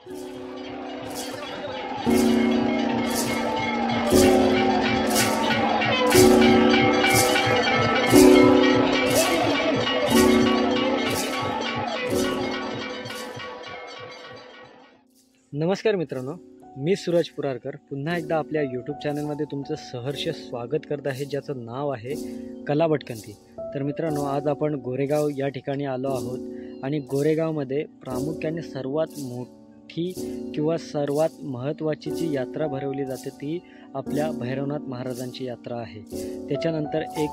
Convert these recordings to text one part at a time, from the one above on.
नमस्कार मित्रांनो, मी सूरज पुरारकर पुन्हा एकदा आपल्या यूट्यूब चॅनलमध्ये तुमचं सहर्ष स्वागत करत आहे, ज्याचं नाव आहे कला भटकंती। तर मित्रांनो, आज आपण गोरेगाव या ठिकाणी आलो आहोत आणि गोरेगावमध्ये प्रामुख्याने सर्वात मोठी किंवा सर्वात महत्त्वाची जी यात्रा भरवली जाते ती आपल्या भैरवनाथ महाराजांची यात्रा आहे। त्याच्यानंतर एक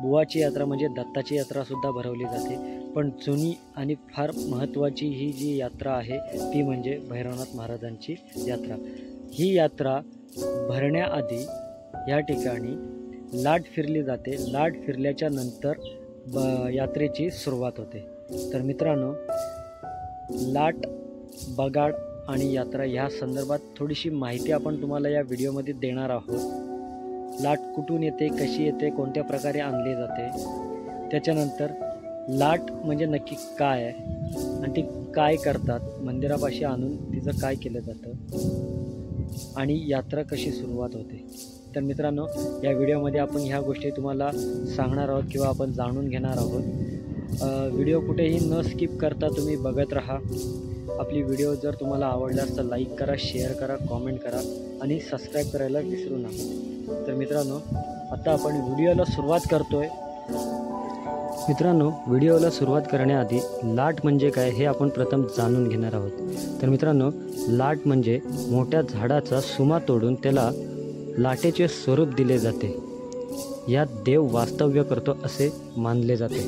बुवाची यात्रा म्हणजे दत्ताची यात्रासुद्धा भरवली जाते, पण जुनी आणि फार महत्त्वाची ही जी यात्रा आहे ती म्हणजे भैरवनाथ महाराजांची यात्रा। ही यात्रा भरण्याआधी या ठिकाणी लाट फिरली जाते। लाट फिरल्याच्या नंतर यात्रेची सुरुवात होते। तर मित्रांनो, लाट, बगाड आणि यात्रा ह्या संदर्भात थोडीशी माहिती आपण तुम्हाला या व्हिडिओमध्ये देणार आहोत। लाट कुठून येते, कशी येते, कोणत्या प्रकारे आणली जाते, त्याच्यानंतर लाट म्हणजे नक्की काय आहे आणि ती काय करतात, मंदिरापाशी आणून तिचं काय केलं जातं आणि यात्रा कशी सुरुवात होते। तर मित्रांनो, या व्हिडिओमध्ये आपण ह्या गोष्टी तुम्हाला सांगणार आहोत किंवा आपण जाणून घेणार आहोत। व्हिडिओ कुठेही न स्किप करता तुम्ही बघत राहा। आपली व्हिडिओ जर तुम्हाला आवडल्यास तर लाईक करा, शेअर करा, कॉमेंट करा आणि सबस्क्राईब करायला विसरू नका। तर मित्रांनो, आता आपण व्हिडिओला सुरुवात करतोय। मित्रांनो, व्हिडिओला सुरुवात करण्याआधी लाट म्हणजे काय हे आपण प्रथम जाणून घेणार आहोत। तर मित्रांनो, लाट म्हणजे मोठ्या झाडाचा सुमा तोडून त्याला लाटेचे स्वरूप दिले जाते। यात देव वास्तव्य करतो असे मानले जाते।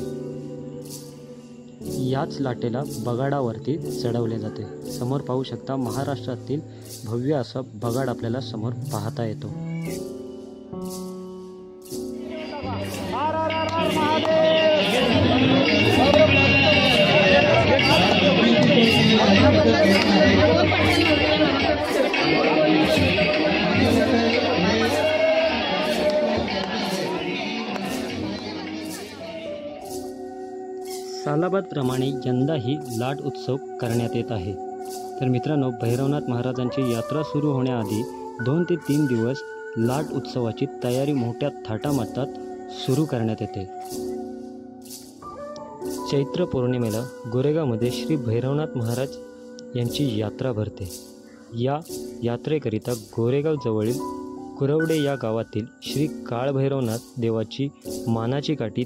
याच लाटेला बगाडावरती चढवले जाते। समोर पाहू शकता, महाराष्ट्रातील भव्य असा बगाड आपल्याला समोर पाहता येतो। सालाबादप्रमाणे यंदाही लाट उत्सव करण्यात येत आहे। तर मित्रांनो, भैरवनाथ महाराजांची यात्रा सुरू होण्याआधी 2 ते 3 दिवस लाट उत्सवाची तयारी मोठ्या थाटामाटात सुरू करण्यात येते। चैत्र पौर्णिमेला गोरेगावमध्ये श्री भैरवनाथ महाराज यांची यात्रा भरते। या यात्रेकरिता गोरेगाव जवळील कुरवडे या गावातील श्री काळभैरवनाथ देवाची मानाची काठी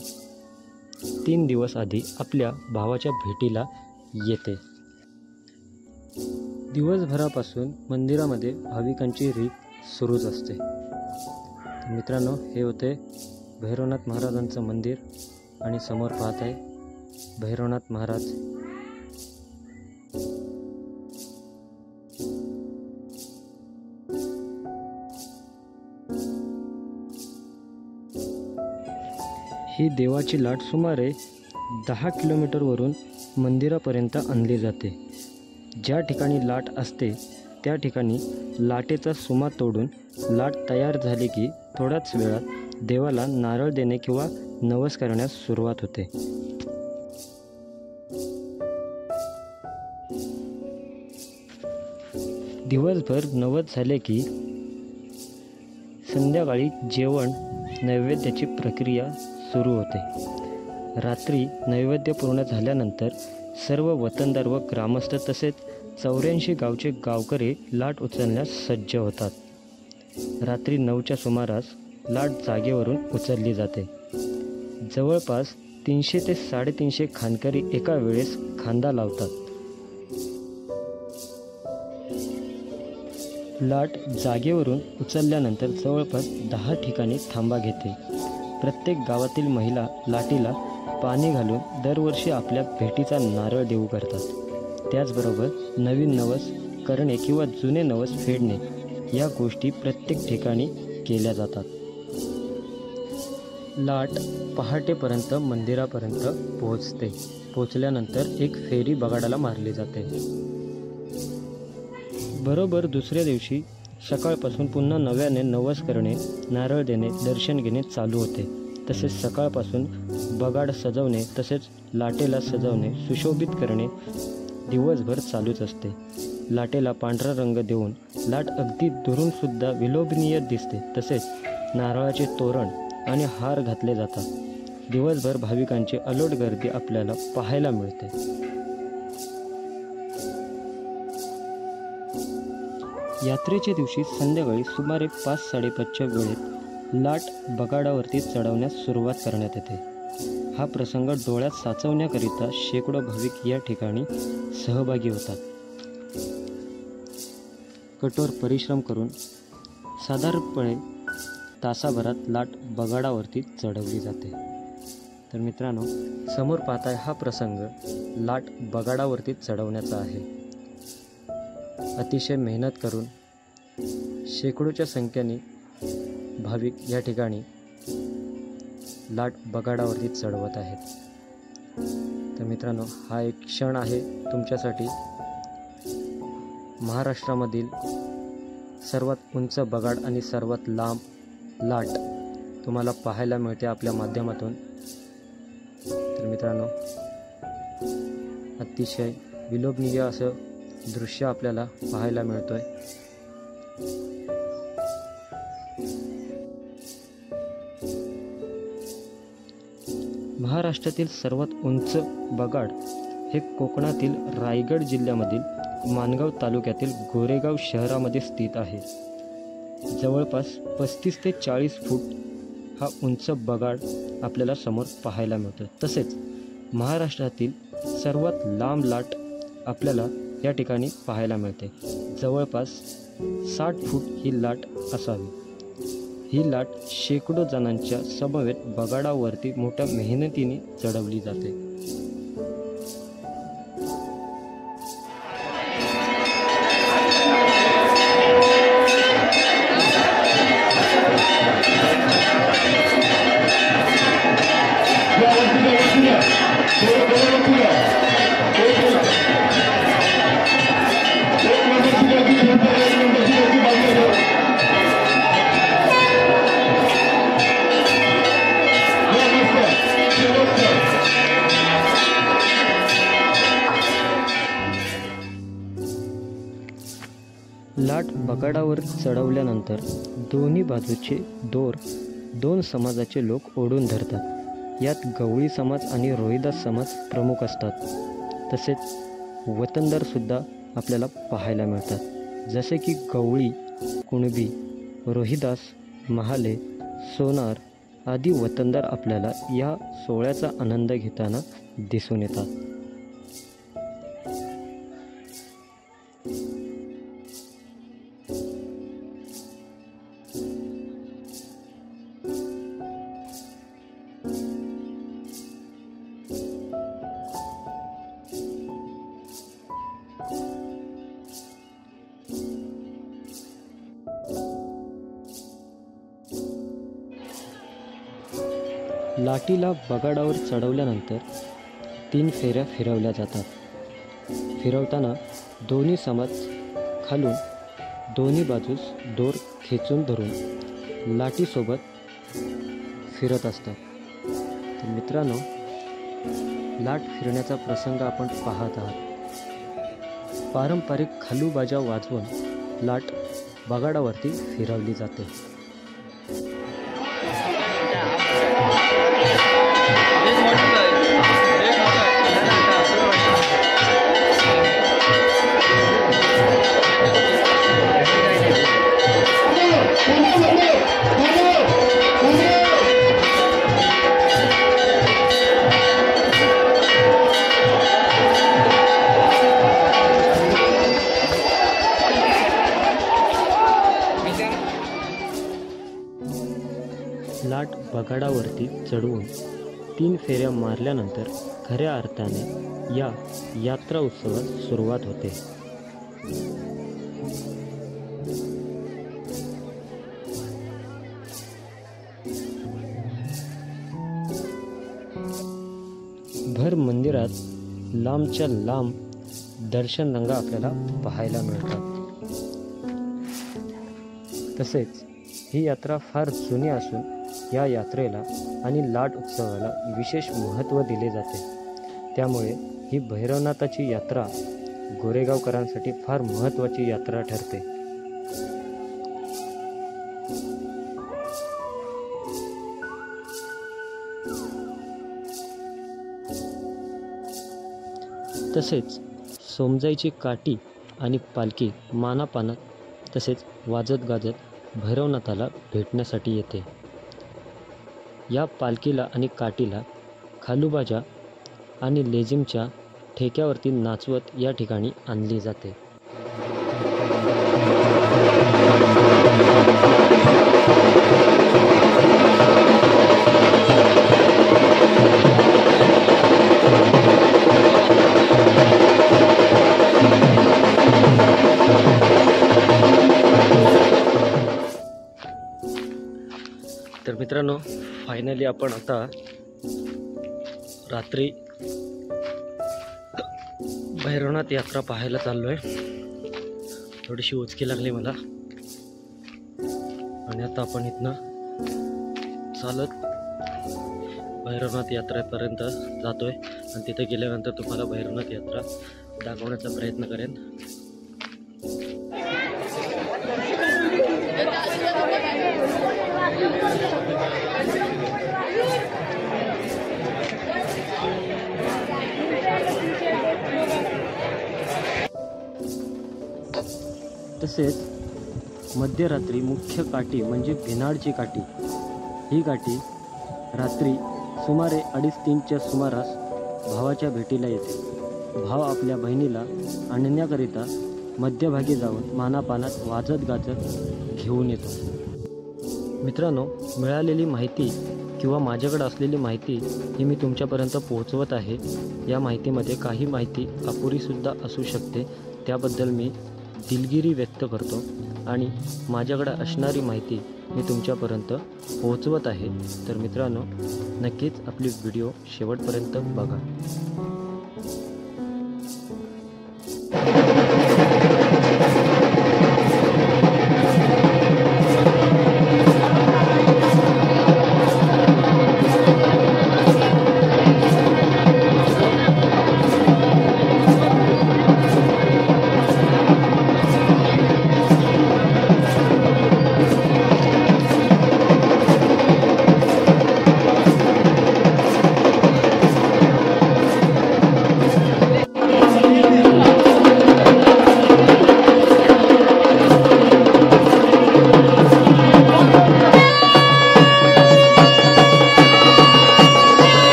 3 दिवस आधी आपल्या भावाच्या भेटीला येते। दिवसभरापासून मंदिरामध्ये भाविकांची रीत सुरूच असते। मित्रांनो, हे होते भैरवनाथ महाराजांचं मंदिर आणि समोर पाहत आहे भैरवनाथ महाराज। ही देवाची लाट सुमारे 10 किलोमीटरवरून मंदिरापर्यंत आणली जाते। ज्या ठिकाणी लाट असते त्या ठिकाणी लाटेचा सुमा तोडून लाट तयार झाली की थोड्याच वेळात देवाला नारळ देणे किंवा नवस करण्यास सुरुवात होते। दिवसभर नवस झाले की संध्याकाळी जेवण नैवेद्याची प्रक्रिया सुरू होते। रात्री नैवेद्य पूर्ण झाल्यानंतर सर्व वतनदार व ग्रामस्थ तसेच 84 गावचे गावकरी लाट उचलण्यास सज्ज होतात। रात्री 9च्या सुमारास लाट जागेवरून उचलली जाते। जवळपास 300 ते 350 खानकरी एका वेळेस खांदा लावतात। लाट जागेवरून उचलल्यानंतर जवळपास 10 ठिकाणी थांबा घेते। प्रत्येक गावातील महिला लाटीला पाणी घालून दरवर्षी आपल्या भेटीचा नारळ देऊ करतात। त्याचबरोबर नवीन नवस करणे किंवा जुने नवस फेडणे या गोष्टी प्रत्येक ठिकाणी केल्या जातात। लाट पहाटेपर्यंत मंदिरापर्यंत पोहोचते। पोहोचल्यानंतर एक फेरी बगाडाला मारली जाते। बरोबर दुसऱ्या दिवशी सकाळपासून पुन्हा नव्याने नवस करणे, नारळ देणे, दर्शन घेणे चालू होते। तसेच सकाळपासून बगाड सजवणे तसेच लाटेला सजवणे, सुशोभित करणे दिवसभर चालूच असते। लाटेला पांढरा रंग देऊन लाट अगदी दुरून सुद्धा विलोभनीय दिसते. तसेच नारळाचे तोरण आणि हार घातले जातात. दिवसभर भाविकांची अलोट गर्दी आपल्याला पाहायला मिळते. यात्रेच्या दिवशी संध्याकाळी सुमारे 5-5:30च्या वेळेत लाट बगाडावरती चढवण्यास सुरुवात करण्यात येते. हा प्रसंग डोळ्यात साचवण्याकरिता शेकडो भाविक या ठिकाणी सहभागी होतात. कठोर परिश्रम करून साधारणपणे तासाभरात लाट बगाडावरती चढवली जाते. तर मित्रांनो, समोर पाहताय हा प्रसंग लाट बगाडावरती चढवण्याचा आहे. अतिशय मेहनत करून शेकडोच्या संख्येने भाविक या ठिकाणी लाट बगाडावरती चढवत आहेत. तर मित्रांनो, हा एक क्षण आहे तुमच्यासाठी. महाराष्ट्रामधील सर्वात उंच बगाड आणि सर्वात लांब लाट तुम्हाला पाहायला मिळते आपल्या माध्यमातून. तर मित्रांनो, अतिशय विलोभनीय असं दृश्य आपल्याला पाहायला मिळतोय. महाराष्ट्रातील सर्वात उंच बगाड हे कोकणातील रायगड जिल्ह्यामधील माणगाव तालुक्यातील गोरेगाव शहरामध्ये स्थित आहे. जवळपास 35 ते 40 फूट हा उंच बगाड आपल्याला समोर पाहायला मिळतो. तसेच महाराष्ट्रातील सर्वात लांब लाट आपल्याला या ठिकाणी पाहायला मिळते. जवळपास 60 फूट ही लाट असावी. ही लाट शेकडो जणांच्या समवेत बगाडावरती मोठ्या मेहनतीने चढवली जाते. लाट बगाडावर चढवल्यानंतर दोन्ही बाजूचे दोर 2 समाजाचे लोक ओढून धरतात. यात गवळी समाज आणि रोहिदास समाज प्रमुख असतात. तसेच वतनदारसुद्धा आपल्याला पाहायला मिळतात. जसे की गवळी, कुणबी, रोहिदास, महाले, सोनार आदी वतनदार आपल्याला या सोहळ्याचा आनंद घेताना दिसून येतात. लाटीला बगाडावर चढवल्यानंतर 3 फेऱ्या फिरवल्या जातात. फिरवताना दोन्ही समाज खालून दोन्ही बाजूस दोर खेचून धरून लाटीसोबत फिरत असतात. तर मित्रांनो, लाट फिरण्याचा प्रसंग आपण पाहत आहात. पारंपरिक खालूबाजा वाजवून लाट बगाडावरती फिरवली जाते. लाट बगाडावरती चढवून 3 फेऱ्या मारल्यानंतर खऱ्या अर्थाने या यात्रा उत्सवास सुरुवात होते. भर मंदिरात लांबच्या लांब दर्शन रांगा आपल्याला पाहायला मिळतात. तसेच ही यात्रा फार जुनी असून या यात्रेला आणि लाट उत्सवाला विशेष महत्त्व दिले जाते. त्यामुळे ही भैरवनाथाची यात्रा गोरेगावकरांसाठी फार महत्त्वाची यात्रा ठरते। तसेच सोमजाईची काठी आणि पालखी मानापानात तसेच वाजत गाजत भैरवनाथाला भेटण्यासाठी येते। या पालखीला आणि काठीला खालूबाजा आणि लेझिमच्या ठेक्यावरती नाचवत या ठिकाणी आणली जाते। तर मित्रांनो, फायनली आपण आता रात्री भैरवनाथ यात्रा पाहायला चाललोय। थोडीशी उचकी लागली मला आणि आता आपण इथनं चालत भैरवनाथ यात्रेपर्यंत जातोय आणि तिथे गेल्यानंतर तुम्हाला भैरवनाथ यात्रा दाखवण्याचा प्रयत्न करेन। तसेच मध्यरात्री मुख्य काठी म्हणजे भिनाडची काठी, ही काठी रात्री सुमारे 2:30च्या सुमारास भावाच्या भेटीला येते। भाव आपल्या बहिणीला आणण्याकरिता मध्यभागी जाऊन मानापानात वाजत गाजत घेऊन येतो। मित्रांनो, मिळालेली माहिती किंवा माझ्याकडे असलेली माहिती ही मी तुमच्यापर्यंत पोहोचवत आहे। या माहितीमध्ये काही माहिती अपुरीसुद्धा असू शकते, त्याबद्दल मी दिलगिरी व्यक्त करतो आणि माझ्याकडे असणारी माहिती मी तुमच्यापर्यंत पोहोचवत आहे। तर मित्रांनो, नक्कीच आपली व्हिडिओ शेवटपर्यंत बघा।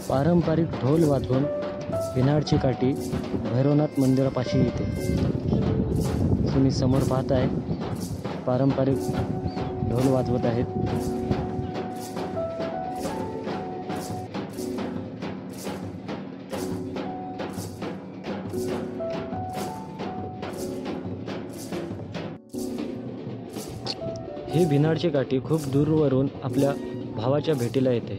पारंपरिक ढोल वाजवून भिनाडची काठी भैरवनाथ मंदिरापाशी येते। तुम्ही समोर पाहताय पारंपरिक ढोल वाजवत आहेत। ही भिनाडची काठी खूप दूरवरून आपल्या भावाच्या भेटीला येते।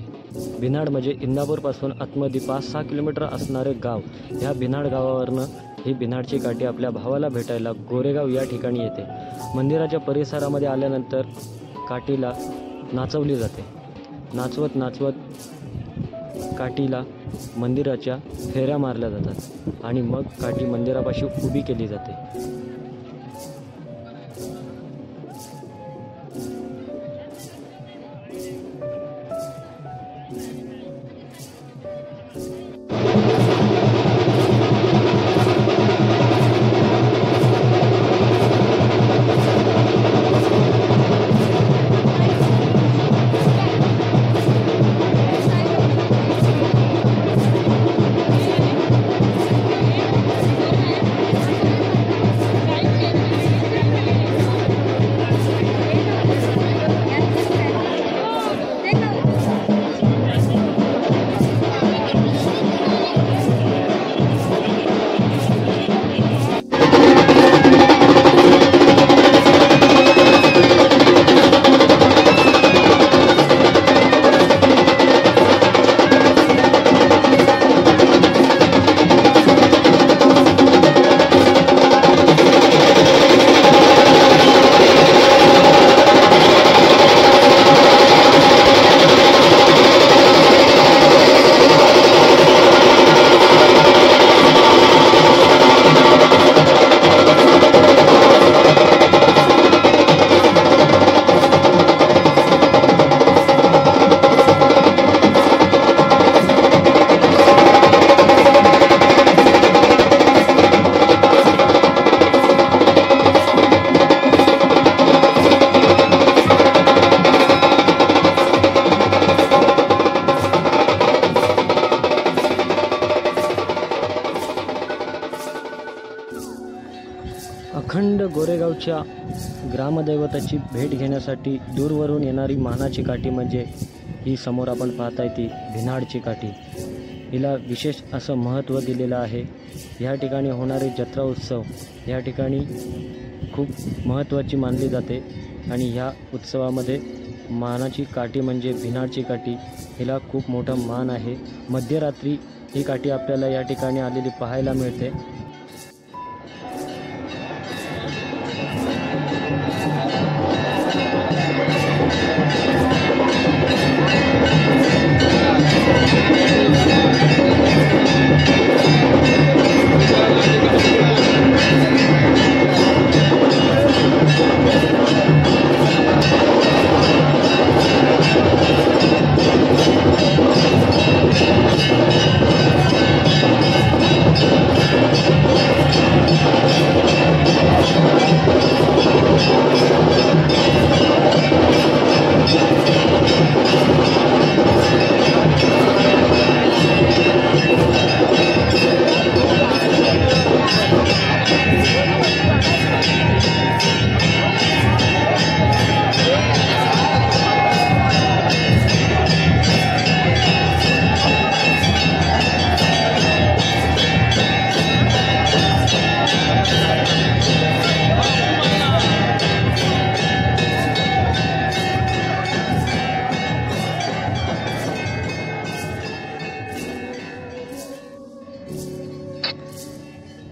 भिनाड म्हणजे इंदापूरपासून आतमध्ये 5-6 किलोमीटर असणारे गाव। ह्या भिनाड गावावरनं ही भिनाडची काठी आपल्या भावाला भेटायला गोरेगाव या ठिकाणी येते। मंदिराच्या परिसरामध्ये आल्यानंतर काठीला नाचवली जाते। नाचवत नाचवत काठीला मंदिराच्या फेऱ्या मारल्या जातात आणि मग काठी मंदिरापाशी उभी केली जाते। अखंड गोरेगावच्या ग्रामदैवताची भेट घेण्यासाठी दूरवरून येणारी मानाची काठी म्हणजे ही समोर आपण पाहताय ती भिनाडची काठी. हिला विशेष असं महत्त्व दिलेलं आहे. ह्या ठिकाणी होणारे जत्रा उत्सव ह्या ठिकाणी खूप महत्त्वाची मानली जाते आणि ह्या उत्सवामध्ये मानाची काठी म्हणजे भिनाडची काठी हिला खूप मोठा मान आहे. मध्यरात्री ही काठी आपल्याला या ठिकाणी आलेली पाहायला मिळते.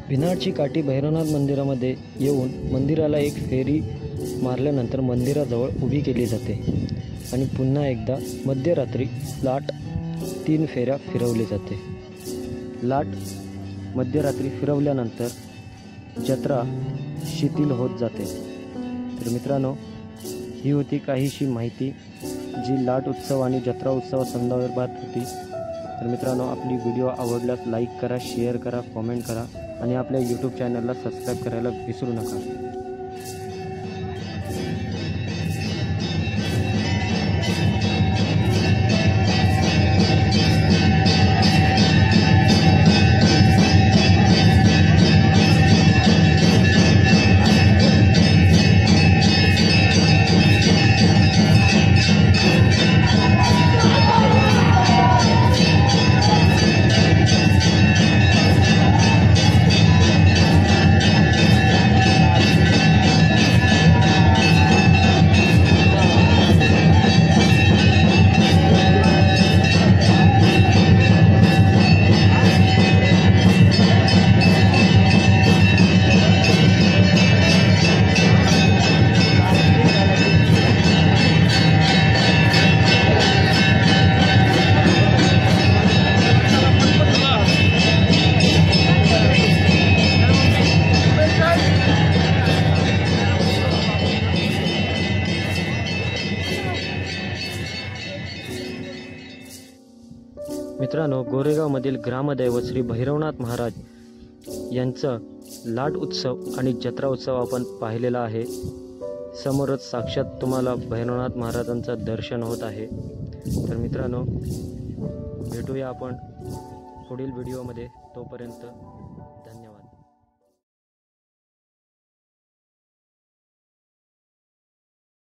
भिनाडची काठी भैरवनाथ मंदिरामध्ये येऊन मंदिराला एक फेरी मारल्यानंतर मंदिराजवळ उभी केली जाते आणि पुन्हा एकदा मध्यरात्री लाट 3 फेऱ्या फिरवली जाते. लाट मध्यरात्री फिरवल्यानंतर जत्रा शिथिल होत जाते. तर मित्रांनो, ही होती काहीशी माहिती जी लाट उत्सव आणि जत्रा उत्सवासंदर्भात होती. तर मित्रांनो, आपली व्हिडिओ आवडल्यास लाईक करा, शेअर करा, कॉमेंट करा आणि आपल्या यूट्यूब चॅनलला सबस्क्राईब करायला विसरू नका. मित्रांनो, गोरेगावमधील ग्रामदैवत श्री भैरवनाथ महाराज यांचं लाट उत्सव आणि जत्रा उत्सव आपण पाहिलेला आहे. समोरच साक्षात तुम्हाला भैरवनाथ महाराजांचं दर्शन होत आहे. तर मित्रांनो, भेटूया आपण पुढील व्हिडिओमध्ये. तोपर्यंत